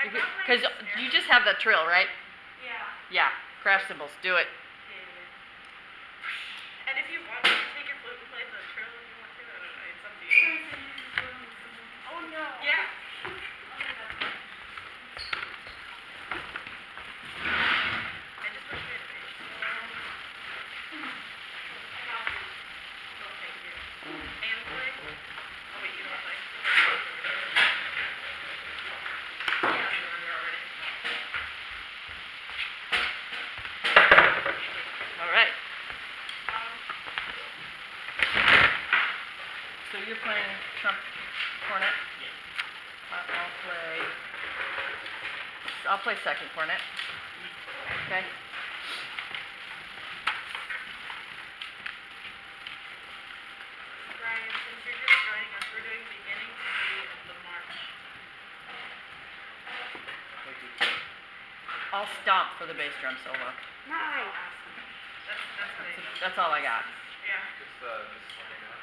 Because you just have that trill, right? Yeah. Yeah. Crash cymbals. Do it. And if you want to take your flute and play the trill if you want to, I don't know, it's up to you. Oh no. Yeah. I just wish we had a bass. Oh, thank you. And play? Oh wait, you don't play? Yeah, you're on there already. All right. So you're playing trump cornet? Yeah. I'll play second cornet. Okay. Brian, since you're just joining us, we're doing beginning to be of the march. I'll stomp for the bass drum solo. Nice. That's what I need. That's all I got. Yeah. Just sliding down.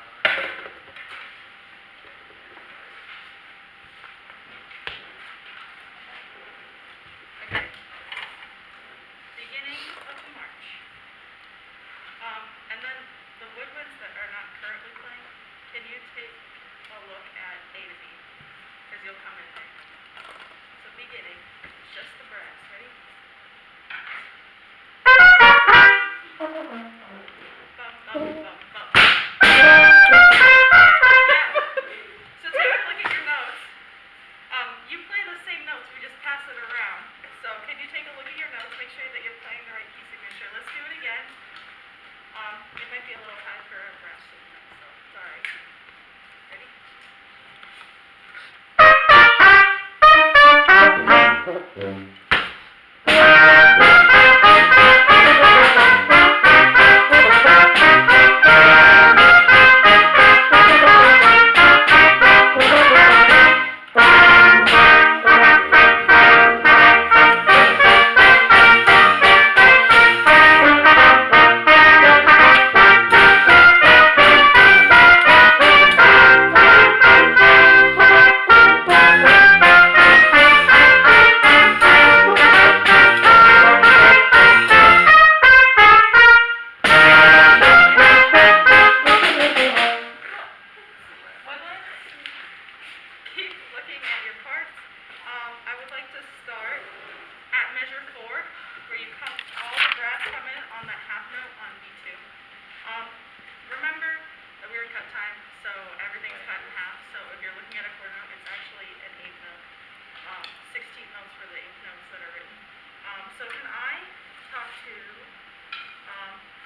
Okay. Beginning of the march. And then the woodwinds that are not currently playing, can you take a look at A to B? Because you'll come in there. So beginning, just the brass. Ready? Bum, bum, bum, bum. Yeah. So take a look at your notes. You play the same notes, we just pass it around. So can you take a look at your notes, make sure that you're playing the right key signature. Let's do it again. It might be a little high for a brass instrument, so sorry. Ready? Keep looking at your parts. I would like to start at measure 4, where you come, all the brass come in on that half note on B2. Remember that we're in cut time, so everything's cut in half. So if you're looking at a quarter note, it's actually an eighth note. 16th notes for the eighth notes that are written. So can I talk to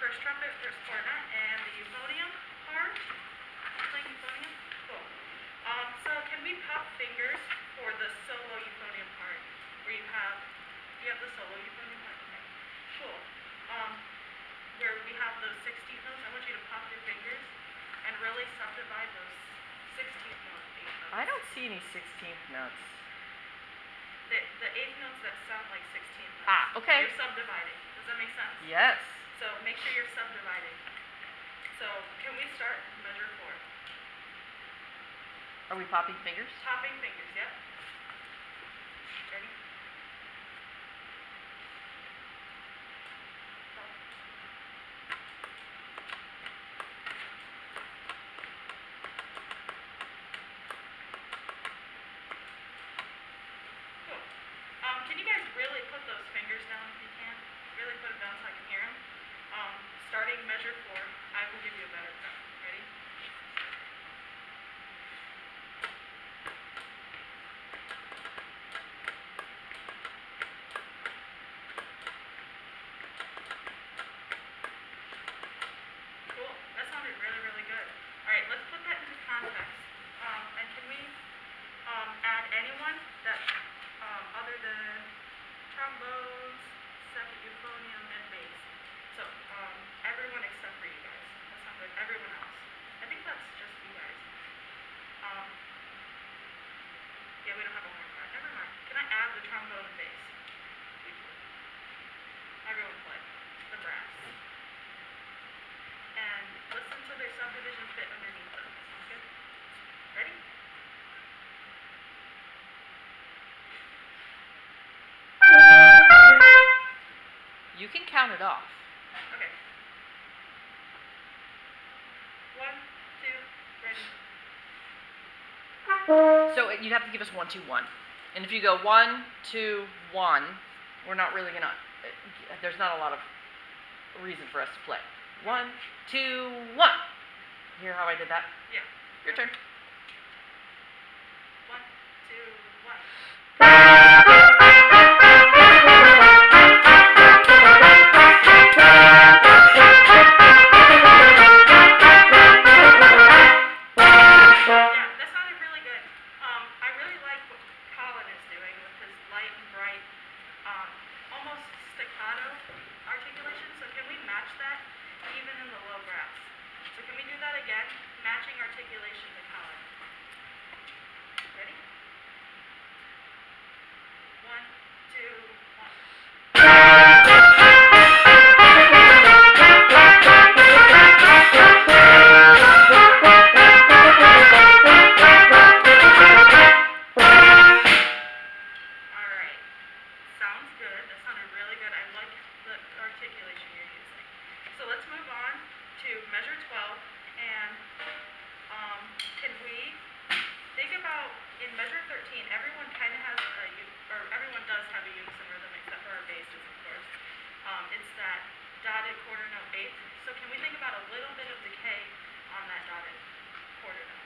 first trumpet, first cornet, and the euphonium part? Playing euphonium? Cool. So can we pop fingers for the solo euphonium part, where you have the solo euphonium part? Okay, cool. Where we have those 16th notes, I want you to pop your fingers and really subdivide those 16th notes, 8th notes. I don't see any 16th notes. The 8th notes that sound like 16th notes. Ah, okay. You're subdividing. Does that make sense? Yes. So make sure you're subdividing. So can we start measure 4? Are we popping fingers? Popping fingers, yep. Ready? Go. Cool. Can you guys really put those fingers down if you can? Really put them down so I can hear them. Starting measure 4, I will give you a better prep. Ready? Cool. That sounded really, really good. All right, let's put that into context. And can we add anyone that other than trombones, second euphonium, and bass? So everyone except for you guys. That sounds good. Everyone You can count it off. Okay. 1, 2, ready. So you'd have to give us 1, 2, 1. And if you go 1, 2, 1, we're not really gonna. There's not a lot of reason for us to play. 1, 2, 1. Hear how I did that? Yeah. Your turn. 1, 2, 1. Yeah, that sounded really good. I really like what Colin is doing with his light and bright, almost staccato articulation. So can we match that even in the low brass? So can we do that again? Matching articulation to Colin. Ready? 1, 2, 1. Alright. Sounds good. That sounded really good. I like the articulation you're using. So let's move on to measure 12. And can we think about in measure 13, everyone kind of has everyone does have a unison rhythm except for our basses, of course. It's that dotted quarter note eighth. So can we think about a little bit of decay on that dotted quarter note?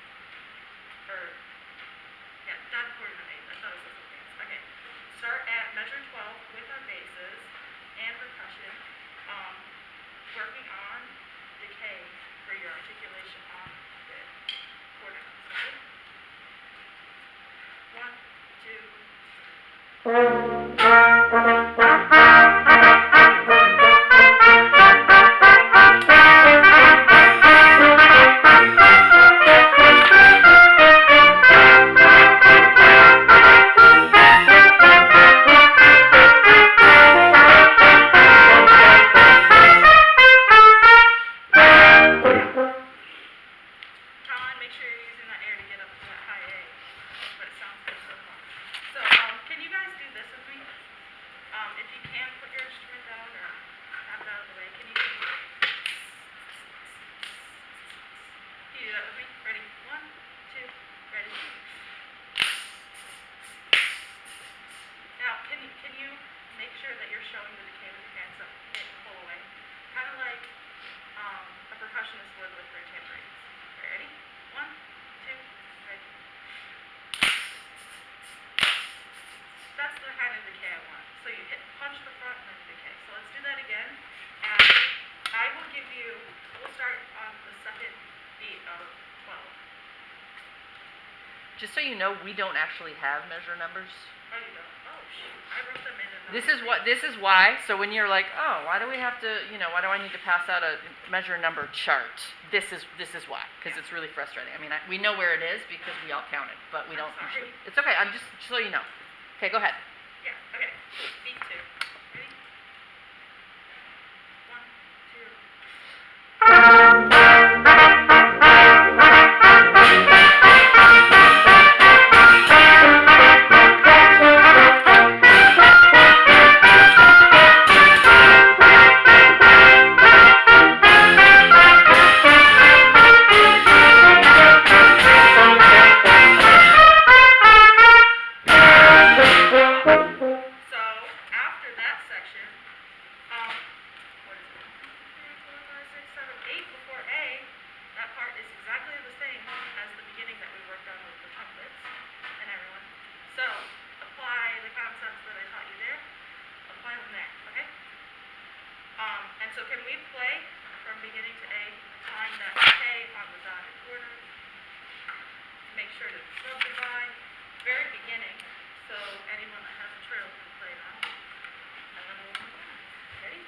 Dotted quarter note eighth. I thought it was something else. Okay. Start at measure 12 with our basses and percussion, working on decay for your articulation on the quarter notes. Okay? 1, Colin, make sure you're using that air to get up to that high A. But it sounds good so far. So, can you guys do this with me? If you can, put your instrument down or have it out of the way. Can you do that with me? Ready? 1, 2, ready. Now, can you make sure that you're showing the decay with your hands up and pull away? Kind of like a percussionist would with their tambourines. Ready? 1, 2, ready. That's the kind of decay I want. So you punch the front and then decay. So let's do that again. And I will give you, we'll start on the second beat of 12. Just so you know, we don't actually have measure numbers. Oh, you don't? Oh, shoot. I wrote them in. This is why. So when you're like, oh, why do we have to, why do I need to pass out a measure number chart? This is why, because it's really frustrating. I mean, we know where it is because we all counted, but we don't. Sorry. It's okay. I'm just so you know. Okay, go ahead. Yeah, okay. Beat 2. Ready? 1, 8 before A, that part is exactly the same as the beginning that we worked on with the trumpets and everyone. So, apply the concepts that I taught you there, apply them there, okay? And so can we play from beginning to A, applying that K on the dotted quarter? Make sure to subdivide, very beginning, so anyone that has a trill can play it on. And then we'll move on. Ready?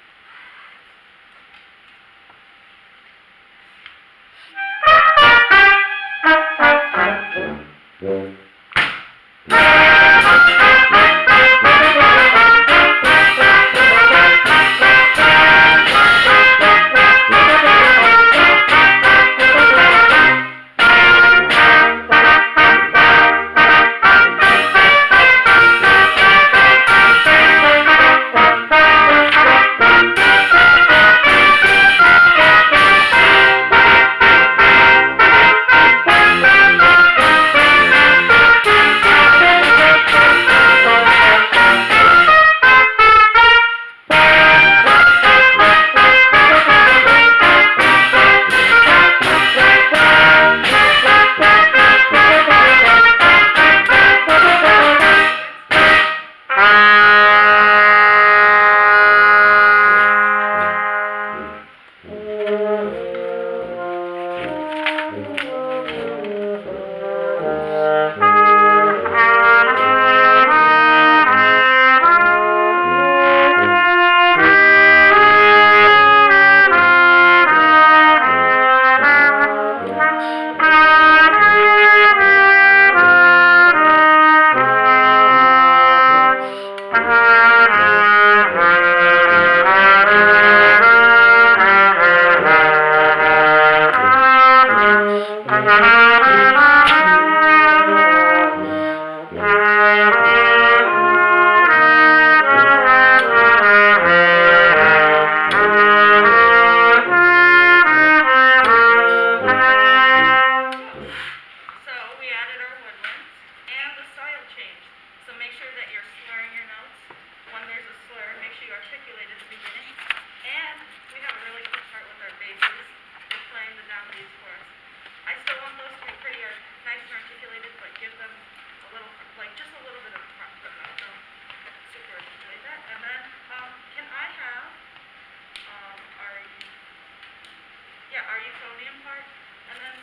euphonium part, and then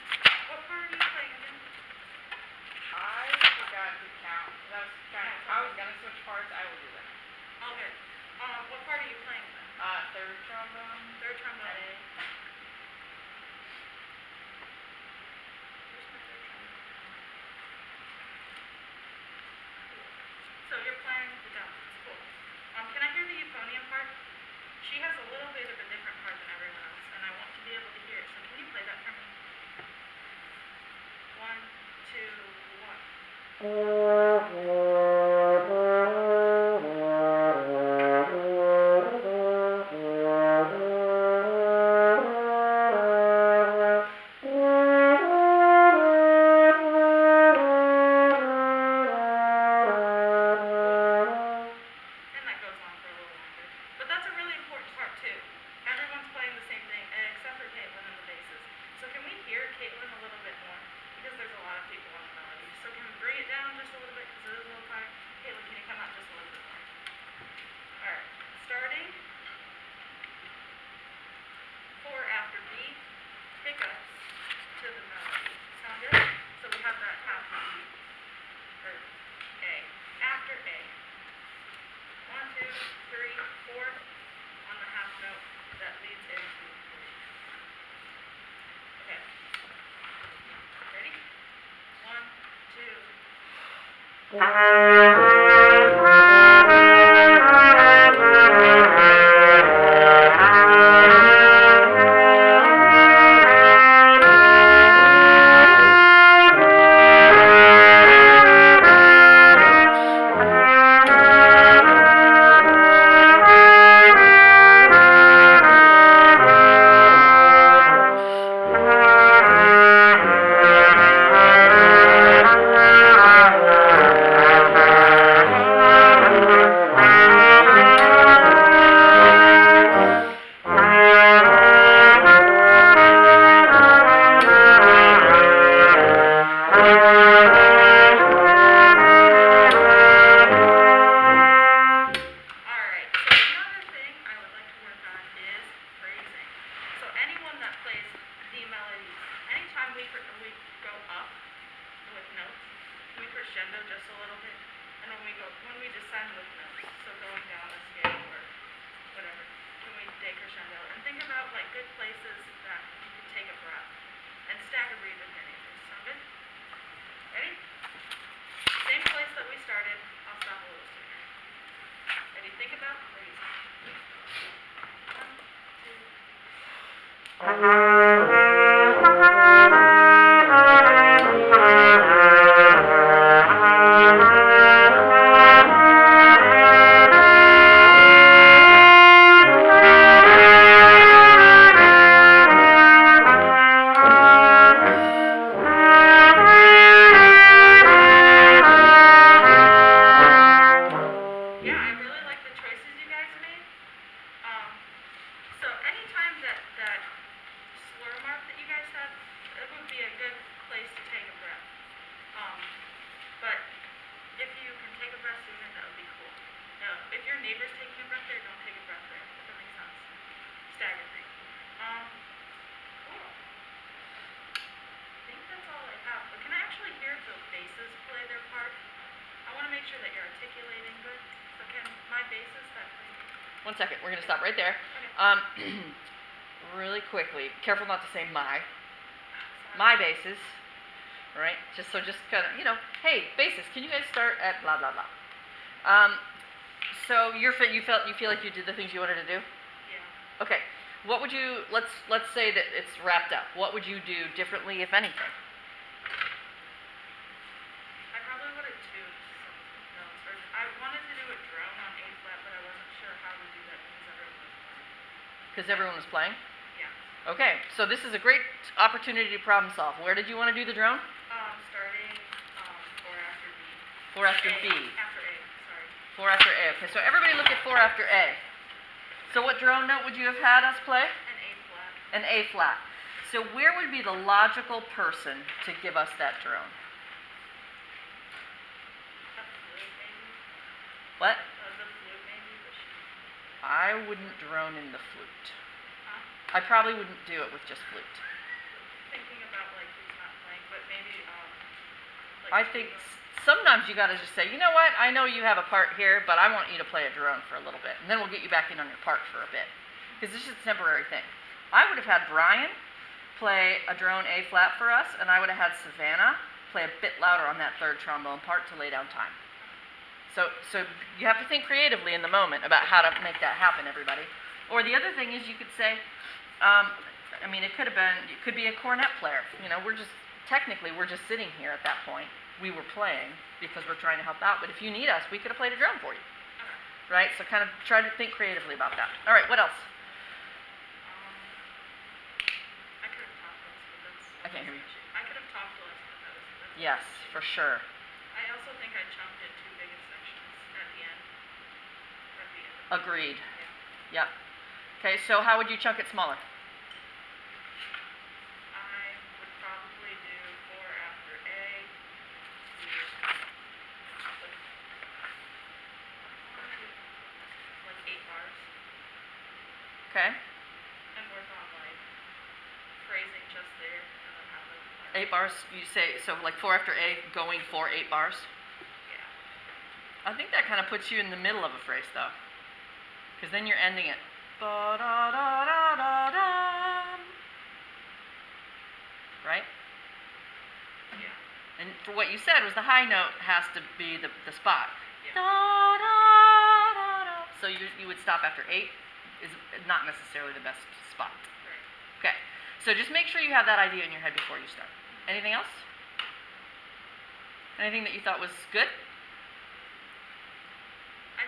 what part are you playing again? I forgot to count. I was gonna switch parts. I will do that. Okay. What part are you playing then? Third trombone. Third trombone. A. Where's my third trombone? So you're playing the dump. It's cool. Can I hear the euphonium part? She has a little bit of a different part than everyone else, and I want to be able to hear it. So can you play that for me? 1, 2, 1. And that goes on for a little longer. But that's a really important part too. Everyone's playing the same thing except for Caitlin and the basses. So can we hear Caitlin a little bit more? Because there's a lot of people on the melody. So can we bring it down just a little bit because it is a little quiet? Caitlin, can you come out just a little bit more? Alright, starting 4 after B, pickups to the melody. Sound good? So we have that half note. Or A. After A. 1, 2, 3, 4 on the half note that leads into 3. Okay. Ready? 1, Alright, so another thing I would like to work on is phrasing. So anyone that plays the melodies, anytime we go up with notes, we crescendo just a little bit, and when we descend with notes, so going down a scale or whatever, when we decrescendo, and think about like good places that you can take a breath and stagger breathe with your neighbors. Sound good? Ready? Same place that we started. I'll stop a little sooner. Ready? Think about phrasing. 1, 2. Yeah, I really like the choices you guys made. So anytime that slur mark that you guys have, it would be a good place to take a breath. But if you can take a breath sooner, that would be cool. Now, if your neighbor's taking a breath there, don't take a breath there. If that makes sense. Stagger breathe. Cool. I think that's all I have. But can I actually hear the basses play their part? I want to make sure that you're articulating good. So can my basses that play? 1 second. We're gonna stop right there. Okay. Really quickly. Careful not to say my. Sorry. My basses. All right. Just kind of, hey, basses. Can you guys start at blah blah blah? So you feel like you did the things you wanted to do? Yeah. Okay. What would you let's say that it's wrapped up. What would you do differently, if anything? I probably would have tuned some notes. Or I wanted to do a drone on A flat, but I wasn't sure how to do that because everyone was playing. Because everyone was playing? Yeah. Okay. So this is a great opportunity to problem solve. Where did you want to do the drone? Starting 4 after B. 4 after A, B. After A, sorry. 4 after A. Okay. So everybody look at 4 after A. So what drone note would you have had us play? An A flat. An A flat. So where would be the logical person to give us that drone? A flute maybe. What? The flute maybe. I wouldn't drone in the flute. Huh? I probably wouldn't do it with just flute. I think sometimes you gotta just say, you know what, I know you have a part here, but I want you to play a drone for a little bit, and then we'll get you back in on your part for a bit. Because this is a temporary thing. I would have had Brian play a drone A flat for us, and I would have had Savannah play a bit louder on that third trombone part to lay down time. So you have to think creatively in the moment about how to make that happen, everybody. Or the other thing is you could say, it could be a cornet player. You know, we're just sitting here at that point. We were playing because we're trying to help out, but if you need us, we could have played a drum for you. Right? So kind of try to think creatively about that. All right, what else? I could have talked less, but that's... I can't hear you. I could have talked less, but that's Yes, for sure. I also think I chunked it too big in sections at the end. Agreed. Yeah. Okay, so how would you chunk it smaller? I would probably do 4 after A, like 8 bars, Okay. and work on like phrasing just there, and then have them. 8 bars, you say, so like 4 after A, going for 8 bars? Yeah. I think that kind of puts you in the middle of a phrase, though. Because then you're ending it. Ba-da-da-da-da-dum. Right? Yeah. And for what you said was the high note has to be the spot. Yeah. Da-da-da-da. So you would stop after 8 is not necessarily the best spot. Right. Okay. So just make sure you have that idea in your head before you start. Anything else? Anything that you thought was good? I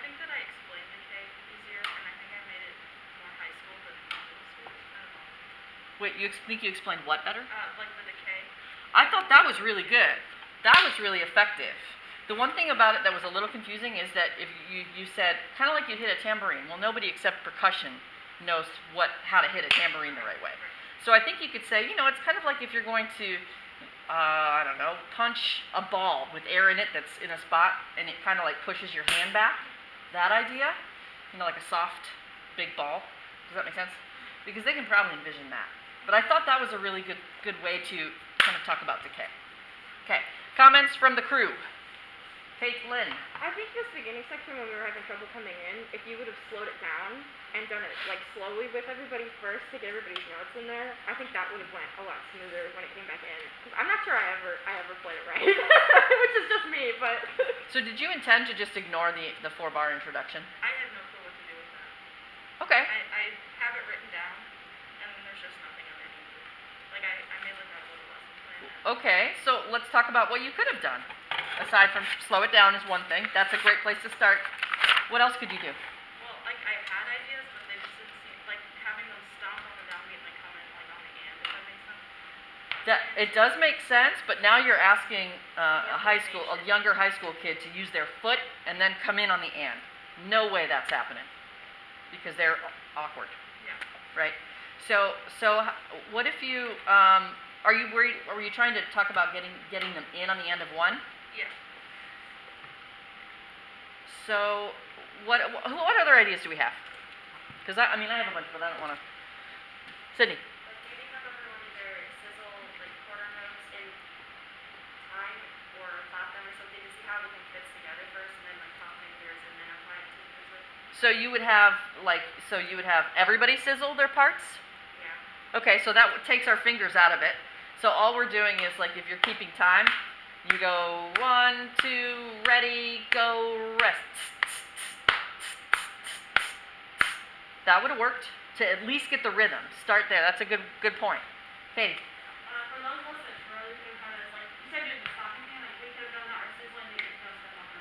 think that I explained the K easier, and I think I made it more high school than middle school. I don't know. Wait, you think you explained what better? Like the decay. I thought that was really good. That was really effective. The one thing about it that was a little confusing is that if you said, kind of like you hit a tambourine. Well, nobody except percussion knows how to hit a tambourine the right way. So I think you could say, it's kind of like if you're going to, punch a ball with air in it that's in a spot, and it kind of like pushes your hand back. That idea, like a soft, big ball. Does that make sense? Because they can probably envision that. But I thought that was a really good way to kind of talk about decay. Okay, comments from the crew. Kate Lynn. I think this beginning section when we were having trouble coming in, if you would have slowed it down and done it like slowly with everybody first to get everybody's notes in there, I think that would have went a lot smoother when it came back in. 'Cause I'm not sure I ever played it right, which is just me. But So did you intend to just ignore the 4-bar introduction? I had no clue what to do with that. Okay. I have it written down, and then there's just nothing underneath it. Like, I made like that little lesson plan. Okay, so let's talk about what you could have done. Aside from slow it down is one thing. That's a great place to start. What else could you do? Well, like, I had ideas, but they just didn't seem, like, having them stop on the downbeat and then come in, like, on the and, if that makes sense. It does make sense, but now you're asking a younger high school kid to use their foot and then come in on the and. No way that's happening, because they're awkward. Yeah. Right. So what if you are you worried? Or were you trying to talk about getting them in on the end of 1? Yeah. So what other ideas do we have? Because I have a bunch, but I don't want to. Sydney. Like maybe have everyone either sizzle like quarter notes in time or clap them or something to see how everything fits together first, and then like top fingers and then apply it to the music. So you would have everybody sizzle their parts? Yeah. Okay, so that takes our fingers out of it. So all we're doing is like if you're keeping time, you go 1, 2, ready, go, rest. That would have worked to at least get the rhythm. Start there. That's a good point. Katie. For those of us that really could have this, like you said, you're the stopping thing, like we could have done that or sizzling to get stuff up on the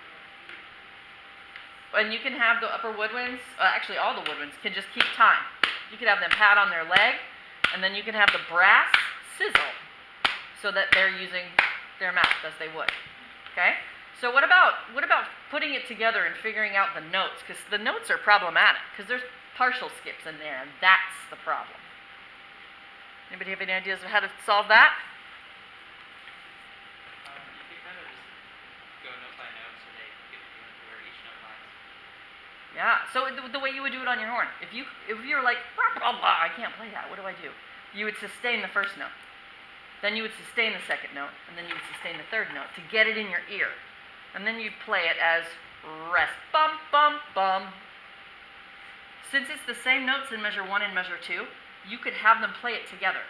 And you can have the upper woodwinds, actually all the woodwinds, can just keep time. You could have them pat on their leg, and then you can have the brass sizzle so that they're using their mouth as they would. Okay? So what about putting it together and figuring out the notes? Because the notes are problematic, because there's partial skips in there, and that's the problem. Anybody have any ideas of how to solve that? You could kind of just go note by note so they get the feeling for where each note lies. Yeah. So the way you would do it on your horn, if you're like blah blah blah, I can't play that. What do I do? You would sustain the first note. then you would sustain the second note, and then you would sustain the third note to get it in your ear. And then you'd play it as rest, bum, bum, bum. Since it's the same notes in measure 1 and measure 2, you could have them play it together.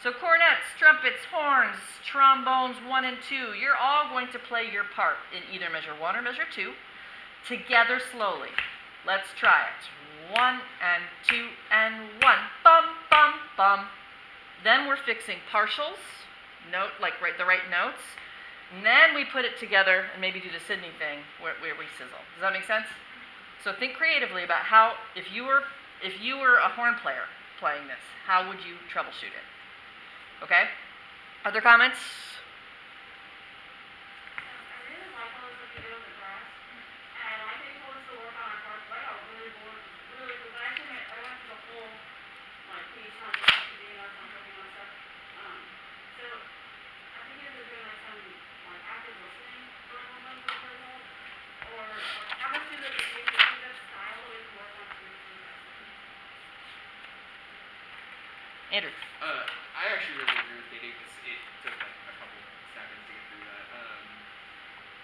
So cornets, trumpets, horns, trombones 1 and 2, you're all going to play your part in either measure 1 or measure 2 together slowly. Let's try it. 1 and 2 and 1. Bum, bum, bum. Then we're fixing partials, the right notes. And then we put it together and maybe do the Sydney thing where we sizzle. Does that make sense? So think creatively about how, if you were a horn player playing this, how would you troubleshoot it? Okay? Other comments? I really like how it's looking good on the grass, and I think Holst to work on our parts, but I got really bored, because I went through the whole, piece on TV and on cooking and stuff, so, I think if we're doing, some, active listening for one of those results, or how much do the reviews, do you think that's style that we can work on to Andrew. I actually really agree with Katie because it took like a couple seconds to get through that.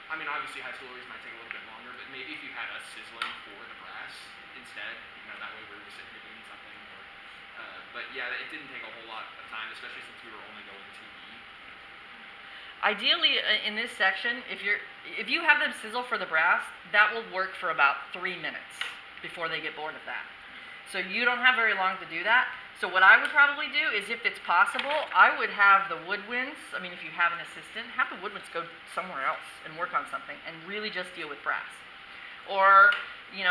I mean, obviously high schoolers might take a little bit longer, but maybe if you had us sizzling for the brass instead, that way we were just sitting here doing something. But yeah, it didn't take a whole lot of time, especially since we were only going 2E. Ideally, in this section, if you have them sizzle for the brass, that will work for about 3 minutes before they get bored of that. So you don't have very long to do that. So what I would probably do is, if it's possible, I would have the woodwinds, if you have an assistant, have the woodwinds go somewhere else and work on something and really just deal with brass. Or, you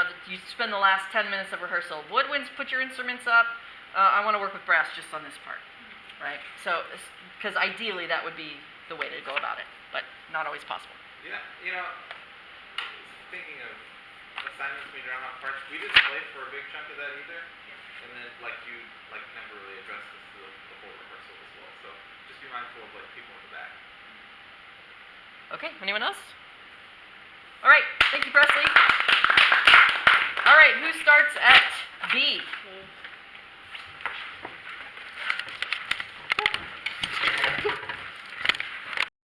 spend the last 10 minutes of rehearsal. Woodwinds, put your instruments up. I want to work with brass just on this part, right? So, because ideally that would be the way to go about it, but not always possible. Yeah, thinking of assignments we drawn off parts, we didn't play for a big chunk of that either. Yeah. And then, you never really addressed this the whole rehearsal as well. So just be mindful of people in the back. Okay, anyone else? All right, thank you, Presley. All right, who starts at B?